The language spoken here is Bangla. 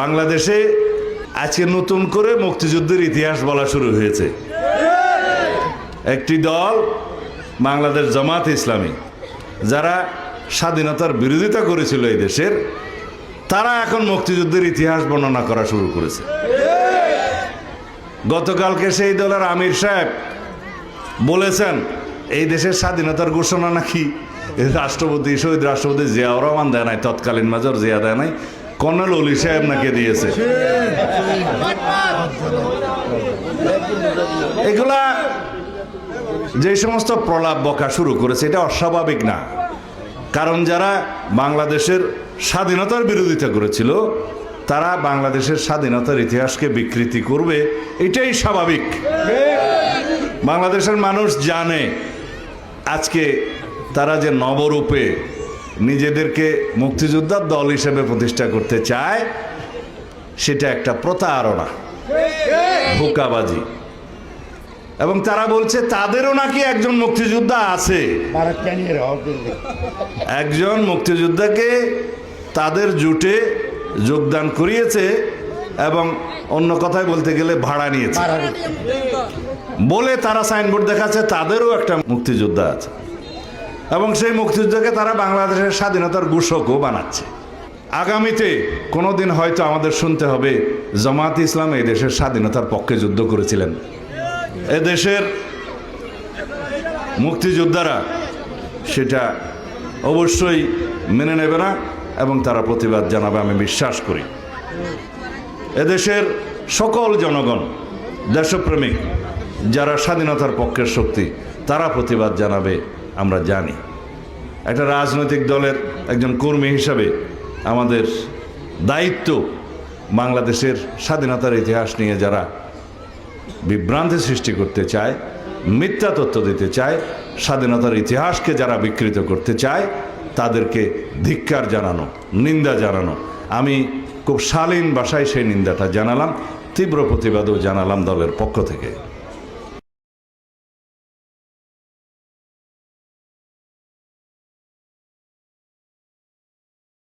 বাংলাদেশে আজকে নতুন করে মুক্তিযুদ্ধের ইতিহাস বলা শুরু হয়েছে। একটি দল বাংলাদেশ জামাত ইসলামী, যারা স্বাধীনতার বিরোধিতা করেছিল এই দেশের, তারা এখন মুক্তিযুদ্ধের ইতিহাস বর্ণনা করা শুরু করেছে। গতকালকে সেই দলের আমির সাহেব বলেছেন এই দেশের স্বাধীনতার ঘোষণা নাকি রাষ্ট্রপতি, শহীদ রাষ্ট্রপতি জিয়াউর রহমান দেয় নাই, তৎকালীন মেজর জিয়া দেয় নাই, কর্নেল অলি সাহেব নাকি দিয়েছে। এগুলা যে সমস্ত প্রলাপ বকা শুরু করেছে, এটা অস্বাভাবিক না। কারণ যারা বাংলাদেশের স্বাধীনতার বিরোধিতা করেছিল, তারা বাংলাদেশের স্বাধীনতার ইতিহাসকে বিকৃতি করবে, এটাই স্বাভাবিক। বাংলাদেশের মানুষ জানে আজকে তারা যে নবরূপে নিজেদেরকে মুক্তিযোদ্ধার দল হিসেবে প্রতিষ্ঠা করতে চায়, সেটা একটা প্রতারণা, ধোঁকাবাজি। এবং তারা বলছে তাদেরও নাকি একজন মুক্তিযোদ্ধা আছে, একজন মুক্তিযোদ্ধাকে তাদের জোটে যোগদান করিয়েছে এবং অন্য কথায় বলতে গেলে ভাড়া নিয়েছে বলে তারা সাইনবোর্ড দেখাচ্ছে তাদেরও একটা মুক্তিযোদ্ধা আছে, এবং সেই মুক্তিযুদ্ধকে তারা বাংলাদেশের স্বাধীনতার ঘোষকও বানাচ্ছে। আগামীতে কোনোদিন হয়তো আমাদের শুনতে হবে জামাত ইসলাম এই দেশের স্বাধীনতার পক্ষে যুদ্ধ করেছিলেন। এদেশের মুক্তিযোদ্ধারা সেটা অবশ্যই মেনে নেবে না এবং তারা প্রতিবাদ জানাবে, আমি বিশ্বাস করি। এদেশের সকল জনগণ, দেশপ্রেমিক যারা স্বাধীনতার পক্ষের শক্তি, তারা প্রতিবাদ জানাবে, আমরা জানি। একটা রাজনৈতিক দলের একজন কর্মী হিসাবে আমাদের দায়িত্ব বাংলাদেশের স্বাধীনতার ইতিহাস নিয়ে যারা বিভ্রান্তি সৃষ্টি করতে চায়, মিথ্যা তথ্য দিতে চায়, স্বাধীনতার ইতিহাসকে যারা বিকৃত করতে চায়, তাদেরকে ধিক্কার জানানো, নিন্দা জানানো। আমি খুব শালীন ভাষায় সেই নিন্দাটা জানালাম, তীব্র প্রতিবাদও জানালাম দলের পক্ষ থেকে।